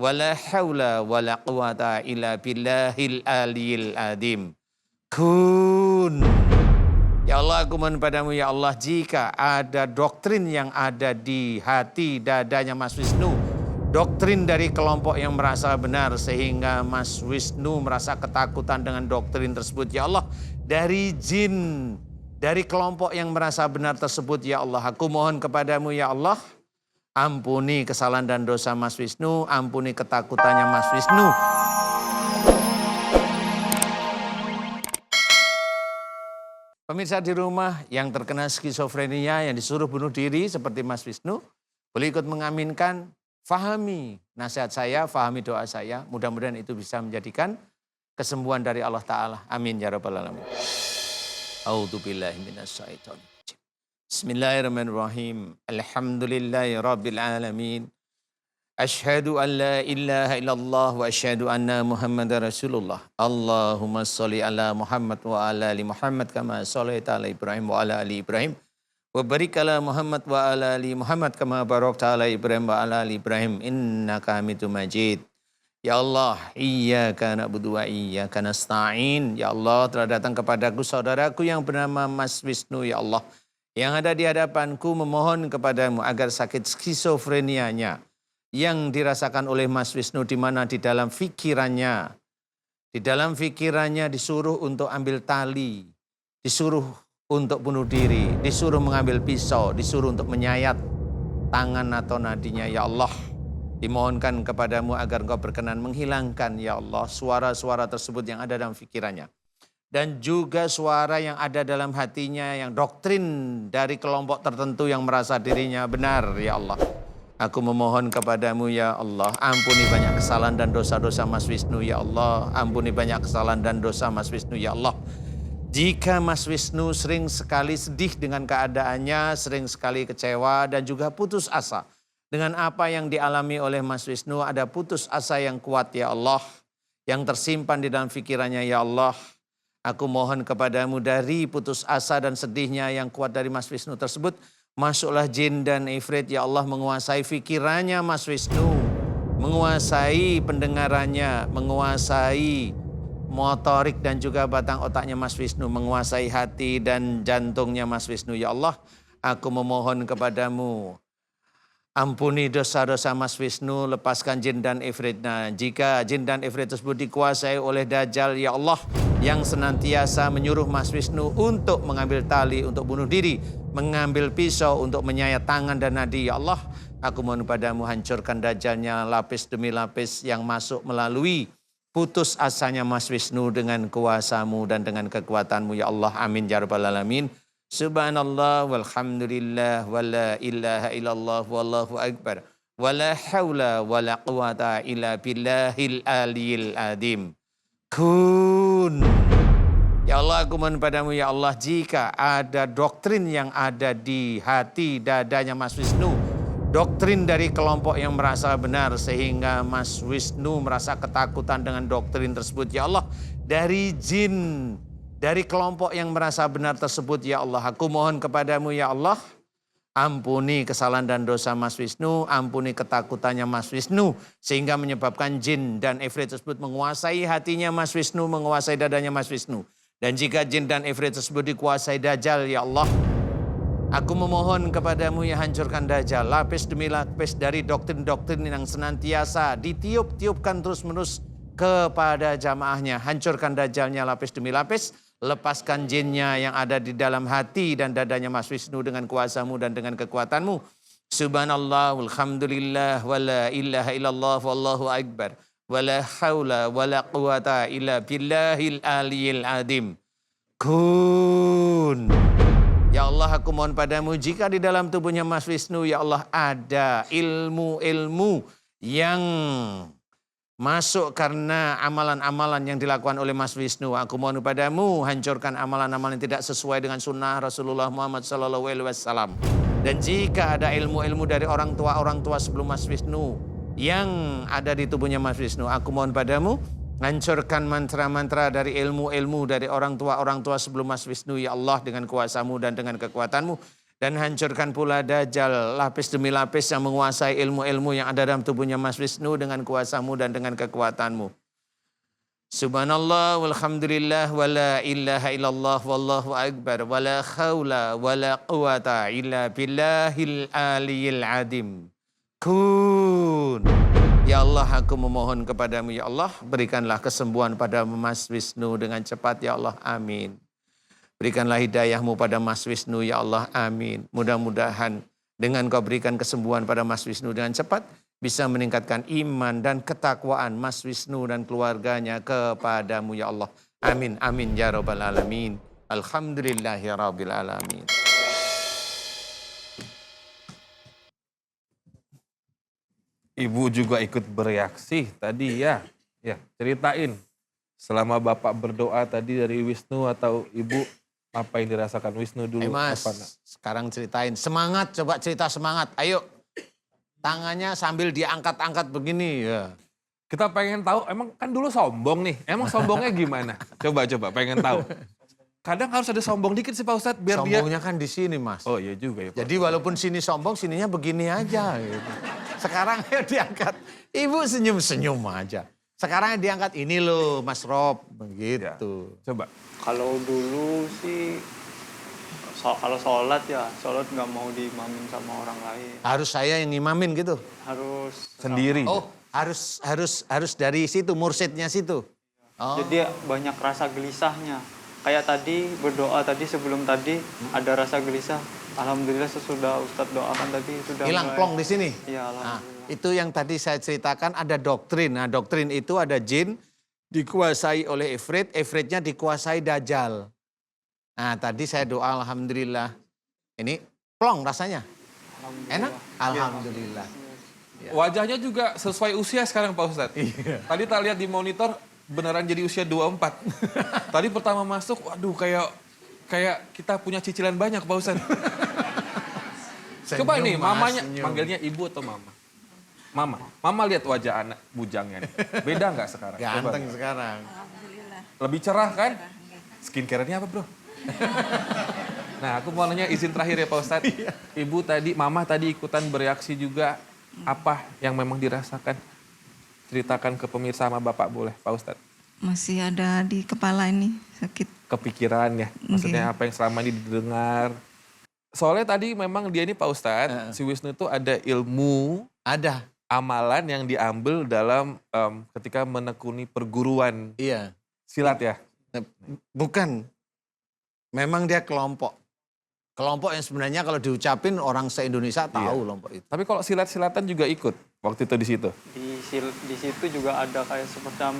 wala haula wala quwata illa billahil aliyil adim. Kun. Ya Allah, aku mohon padamu ya Allah, jika ada doktrin yang ada di hati dadanya Mas Wisnu, doktrin dari kelompok yang merasa benar sehingga Mas Wisnu merasa ketakutan dengan doktrin tersebut ya Allah, dari jin, dari kelompok yang merasa benar tersebut ya Allah, aku mohon kepadamu ya Allah, ampuni kesalahan dan dosa Mas Wisnu, ampuni ketakutannya Mas Wisnu. Pemirsa di rumah yang terkena skizofrenia, yang disuruh bunuh diri seperti Mas Wisnu, boleh ikut mengaminkan, fahami nasihat saya, fahami doa saya. Mudah-mudahan itu bisa menjadikan kesembuhan dari Allah Ta'ala. Amin ya rabbal alamin. A'udzubillahi minasyaitonir rajim. Bismillahirrahmanirrahim. Alhamdulillahi rabbil alamin. Asyhadu an la ilaha illallah wa asyhadu anna Muhammadar Rasulullah. Allahumma sholli ala Muhammad wa ala ali Muhammad kama shallaita ala Ibrahim wa ala ali Ibrahim. Wa barik ala Muhammad wa ala ali Muhammad kama barakta ala Ibrahim wa ala ali Ibrahim innaka Hamidum Majid. Ya Allah, iyyaka na'budu wa iyyaka nasta'in. Ya Allah, telah datang kepadaku saudaraku yang bernama Mas Wisnu ya Allah, yang ada di hadapanku memohon kepadamu agar sakit skizofrenianya yang dirasakan oleh Mas Wisnu, di mana di dalam fikirannya disuruh untuk ambil tali, disuruh untuk bunuh diri, disuruh mengambil pisau, disuruh untuk menyayat tangan atau nadinya ya Allah. Dimohonkan kepadamu agar Engkau berkenan menghilangkan ya Allah suara-suara tersebut yang ada dalam fikirannya. Dan juga suara yang ada dalam hatinya, yang doktrin dari kelompok tertentu yang merasa dirinya benar ya Allah. Aku memohon kepadamu ya Allah, ampuni banyak kesalahan dan dosa-dosa Mas Wisnu ya Allah. Ampuni banyak kesalahan dan dosa Mas Wisnu ya Allah. Jika Mas Wisnu sering sekali sedih dengan keadaannya, sering sekali kecewa dan juga putus asa dengan apa yang dialami oleh Mas Wisnu, ada putus asa yang kuat ya Allah, yang tersimpan di dalam pikirannya ya Allah. Aku mohon kepadamu dari putus asa dan sedihnya yang kuat dari Mas Wisnu tersebut, masuklah jin dan ifrit ya Allah, menguasai fikirannya Mas Wisnu, menguasai pendengarannya, menguasai motorik dan juga batang otaknya Mas Wisnu, menguasai hati dan jantungnya Mas Wisnu ya Allah. Aku memohon kepadamu, ampuni dosa-dosa Mas Wisnu, lepaskan jin dan ifritnya. Jika jin dan ifrit tersebut dikuasai oleh Dajjal ya Allah, yang senantiasa menyuruh Mas Wisnu untuk mengambil tali untuk bunuh diri, mengambil pisau untuk menyayat tangan dan nadi ya Allah, aku mohon padamu, hancurkan Dajjalnya lapis demi lapis yang masuk melalui putus asanya Mas Wisnu dengan kuasamu dan dengan kekuatanmu ya Allah. Amin ya rabbal alamin. Subhanallah walhamdulillah wala ilaha illallah wallahu akbar wala haula wala quwata illa billahil aliyil adim. Kun. Ya Allah, aku mohon padamu ya Allah, jika ada doktrin yang ada di hati dadanya Mas Wisnu, doktrin dari kelompok yang merasa benar sehingga Mas Wisnu merasa ketakutan dengan doktrin tersebut ya Allah, dari jin, dari kelompok yang merasa benar tersebut ya Allah, aku mohon kepadamu ya Allah, ampuni kesalahan dan dosa Mas Wisnu, ampuni ketakutannya Mas Wisnu, sehingga menyebabkan jin dan ifrit tersebut menguasai hatinya Mas Wisnu, menguasai dadanya Mas Wisnu. Dan jika jin dan ifrit tersebut dikuasai Dajjal ya Allah, aku memohon kepadamu ya, hancurkan Dajjal lapis demi lapis dari doktrin-doktrin yang senantiasa ditiup-tiupkan terus-menerus kepada jamaahnya. Hancurkan Dajjalnya lapis demi lapis, lepaskan jinnya yang ada di dalam hati dan dadanya Mas Wisnu dengan kuasamu dan dengan kekuatanmu. Subhanallah walhamdulillah wala ilaha illallah wallahu akbar wala haula wala quwata illa billahil aliyil adim. Kun. Ya Allah, aku mohon padamu, jika di dalam tubuhnya Mas Wisnu ya Allah ada ilmu-ilmu yang masuk karena amalan-amalan yang dilakukan oleh Mas Wisnu, aku mohon padamu, hancurkan amalan-amalan yang tidak sesuai dengan sunnah Rasulullah Muhammad SAW. Dan jika ada ilmu-ilmu dari orang tua sebelum Mas Wisnu yang ada di tubuhnya Mas Wisnu, aku mohon padamu, hancurkan mantra-mantra dari ilmu-ilmu dari orang tua sebelum Mas Wisnu ya Allah, dengan kuasamu dan dengan kekuatanmu. Dan hancurkan pula Dajjal, lapis demi lapis yang menguasai ilmu-ilmu yang ada dalam tubuhnya Mas Wisnu dengan kuasamu dan dengan kekuatanmu. Subhanallah walhamdulillah wa la ilaha illallah wallahu akbar wa la khawla wa la quwata illa billahil aliyil adim. Kun. Ya Allah, aku memohon kepadamu ya Allah, berikanlah kesembuhan pada Mas Wisnu dengan cepat ya Allah, amin. Berikanlah hidayahmu pada Mas Wisnu ya Allah, amin. Mudah-mudahan dengan kau berikan kesembuhan pada Mas Wisnu dengan cepat, bisa meningkatkan iman dan ketakwaan Mas Wisnu dan keluarganya kepadamu ya Allah. Amin, amin ya rabbal alamin. Alhamdulillahi rabbil alamin. Ibu juga ikut bereaksi tadi ya. Ya, ceritain. Selama Bapak berdoa tadi dari Wisnu atau Ibu, apa yang dirasakan Wisnu dulu? Mas, apa, sekarang ceritain. Semangat, coba cerita semangat. Ayo. Tangannya sambil diangkat-angkat begini ya. Kita pengen tahu, emang kan dulu sombong nih. Emang sombongnya gimana? Coba pengen tahu. Kadang harus ada sombong dikit sih Pak Ustadz biar Sombongnya kan di sini Mas. Oh iya juga ya Pak. Jadi walaupun sini sombong, sininya begini aja gitu. Sekarang ayo diangkat. Ibu senyum-senyum aja. Sekarang diangkat, ini loh Mas Rob. Begitu. Ya. Coba. Kalau dulu sih, kalau sholat ya, sholat nggak mau diimamin sama orang lain. Harus saya yang ngimamin gitu? Harus Sendiri. Oh, harus dari situ, mursyidnya situ. Oh. Jadi banyak rasa gelisahnya. Kayak tadi berdoa tadi sebelum tadi ada rasa gelisah. Alhamdulillah sesudah Ustadz doakan tadi sudah hilang plong di sini. Iya, Nah, alhamdulillah. itu yang tadi saya ceritakan ada doktrin. Nah, doktrin itu ada jin dikuasai oleh ifrit, ifritnya dikuasai dajjal. Nah, tadi saya doa alhamdulillah. Ini plong rasanya. Alhamdulillah. Enak? Alhamdulillah. Ya. Wajahnya juga sesuai usia sekarang Pak Ustadz. Iya. Tadi kita lihat di monitor beneran jadi usia 24. Tadi pertama masuk, waduh kayak kita punya cicilan banyak Pak Ustadz. Coba nih, mamanya manggilnya ibu atau mama? Mama lihat wajah anak bujangnya nih. Beda nggak sekarang? Ganteng Coba. sekarang. Alhamdulillah. Lebih cerah kan? Skincare-nya apa bro? Nah aku mau nanya izin terakhir ya Pak Ustadz. Ibu tadi, mama tadi ikutan bereaksi juga. Apa yang memang dirasakan? Ceritakan ke pemirsa sama Bapak boleh Pak Ustadz. Masih ada di kepala ini sakit. Kepikiran ya, maksudnya apa yang selama ini didengar. Soalnya tadi memang dia ini Pak Ustadz, si Wisnu itu ada ilmu, Ada. amalan yang diambil dalam ketika menekuni perguruan Iya. silat ya. Bukan. Memang dia kelompok. Kelompok yang sebenarnya kalau diucapin orang se-Indonesia tahu kelompok itu. Tapi kalau silat-silatan juga ikut waktu itu di situ. Di situ juga ada kayak semacam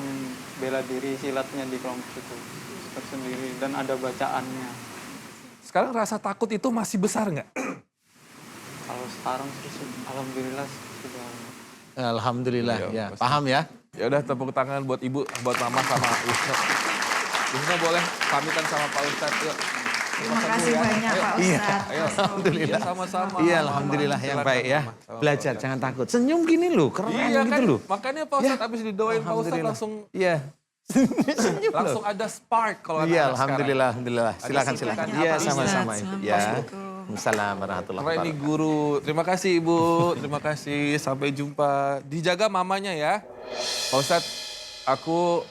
bela diri silatnya di kelompok itu tersendiri dan ada bacaannya. Sekarang rasa takut itu masih besar nggak? Kalau sekarang sih alhamdulillah sudah. Alhamdulillah Iya, ya. pasti. Paham ya? Ya udah tepuk tangan buat ibu, buat mama sama Wisnu. Wisnu boleh pamitan sama Pak Ustadz yuk. Terima kasih banyak Pak Iya. Ustadz. Ayo, Alhamdulillah. Iya, sama-sama. Iya, Mama. alhamdulillah yang Silakan, baik ya. Mama, sama Belajar, Pak jangan takut. Senyum gini loh, keren Iya gitu kan, loh. makanya Pak Ustadz habis didoain Pak Ustadz Alhamdulillah. langsung Iya. Senyum langsung loh. ada spark kalau Iya, anak-anak alhamdulillah, alhamdulillah. Ada Silakan, silakan. silakan. Apa, Iya, Ustadz? sama-sama. Ya. Assalamualaikum. Assalamualaikum warahmatullahi Keren nih wabarakatuh. guru. Terima kasih Ibu, terima kasih. Sampai jumpa. Dijaga mamanya ya. Pak Ustadz, aku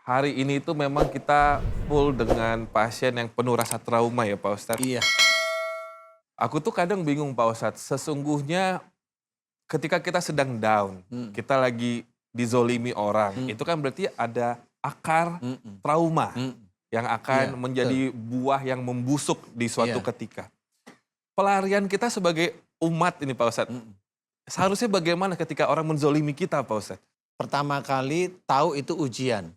hari ini tuh memang kita full dengan pasien yang penuh rasa trauma ya Pak Ustadz. Iya. Aku tuh kadang bingung Pak Ustadz, sesungguhnya ketika kita sedang down, kita lagi dizolimi orang, itu kan berarti ada akar trauma yang akan Iya, menjadi buah yang membusuk di suatu Iya. ketika. Pelarian kita sebagai umat ini Pak Ustadz, seharusnya bagaimana ketika orang menzolimi kita Pak Ustadz? Pertama kali tahu itu ujian.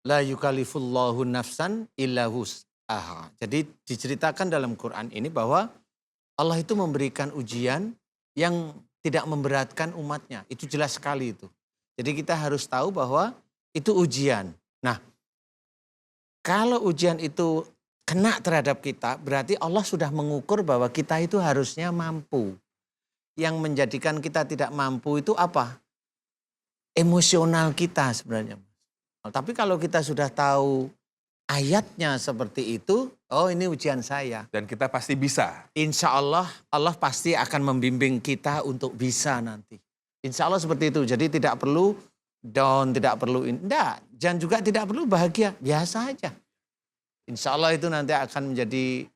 La yukallifullahu nafsan illa wus'aha. Jadi diceritakan dalam Quran ini bahwa Allah itu memberikan ujian yang tidak memberatkan umatnya. Itu jelas sekali itu. Jadi kita harus tahu bahwa itu ujian. Nah, kalau ujian itu kena terhadap kita, berarti Allah sudah mengukur bahwa kita itu harusnya mampu. Yang menjadikan kita tidak mampu itu apa? Emosional kita sebenarnya. Tapi kalau kita sudah tahu ayatnya seperti itu, oh ini ujian saya. Dan kita pasti bisa. Insya Allah, Allah pasti akan membimbing kita untuk bisa nanti. Insya Allah seperti itu. Jadi tidak perlu down, tidak perlu enggak. Dan juga tidak perlu bahagia, biasa aja. Insya Allah itu nanti akan menjadi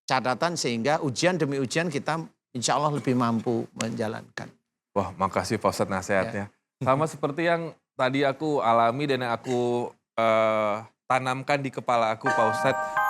catatan sehingga ujian demi ujian kita insya Allah lebih mampu menjalankan. Wah, makasih Pak Ustadz nasihatnya. Sama seperti yang tadi aku alami dan yang aku tanamkan di kepala aku Pak Ustadz.